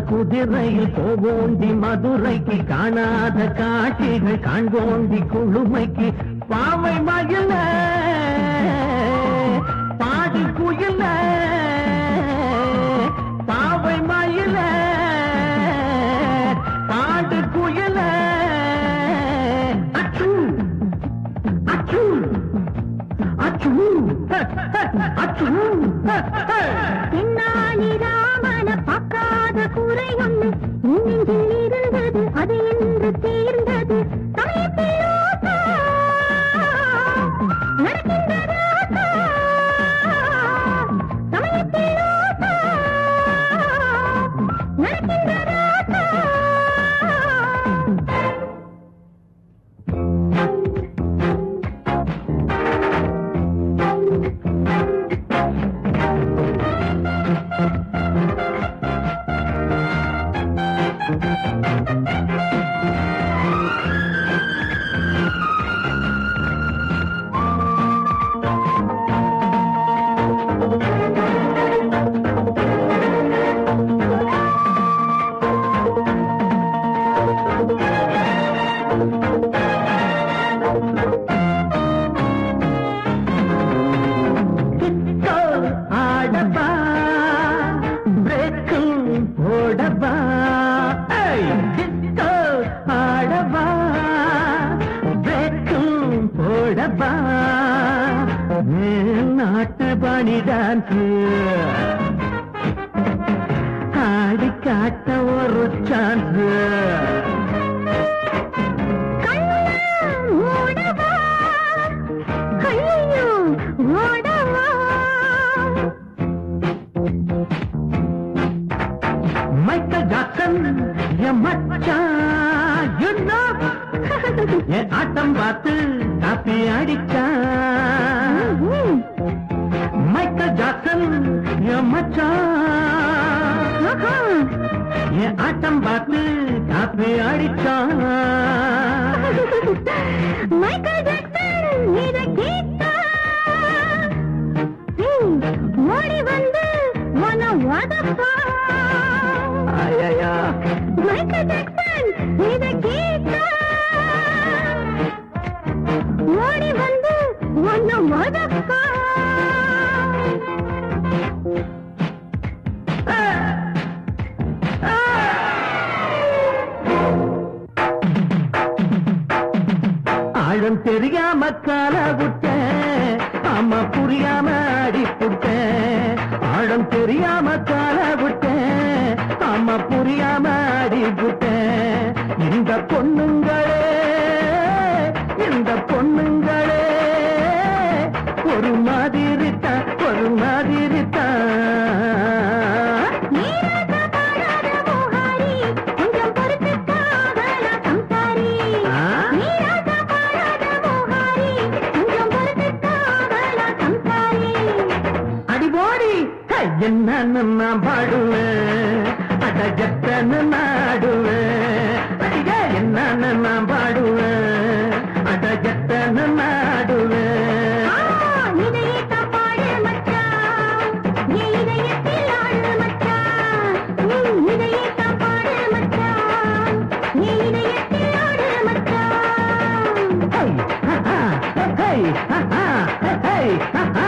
குதிரையில் போவோண்டி மதுரைக்கு காணாத காட்சிகள் காண்போண்டி குழுமைக்கு பாவை மகிழ பாடி குயில பாவை மயில பாடு குயில அச்சு அச்சு அச்சு அச்சு பின்னாடி ராமன பார்க்காத குறை ஒன்று நெஞ்சில் இருந்தது அது என்று தீர்ந்தது நாட்டு பணி டான்ஸ் ஆடி காட்ட ஒரு சான்ஸ் மைக்கேல் ஜாக்சன் என் மச்சான் you know என் ஆட்டம் பார்த்து காப்பி அடிச்சான் மைக்கேல் ஜாக்சன் என் மச்சான் என் ஆட்டம் பார்த்து காப்பி அடிச்சான் மைக்கேல் ஜாக்சன் இதை கேட்டா ஓடி வந்து உன்னை வதப்பா மைக்கேல் ஜாக்சன் இதை கேட்டா ஓடி வந்து உன்னை வதப்பா ஆழம் தெரியாம கால விட்டேன் அம்மா புரியாம அடிப்புட்டேன் ஆழம் தெரியாம கால விட்டேன் அம்மா புரியாம அடிப்புட்டேன் இந்த பொண்ணுங்களே ஒரு மாதிரி தான் என்னன்னு நான் பாடுவேன் அடகத்தன்னு நாடுவேன் என்னன்னு நான் பாடுவேன் அடகத்தன்னு நாடுவேன் hey, ha, ha, hey, ha, ha, hey, ha, ha.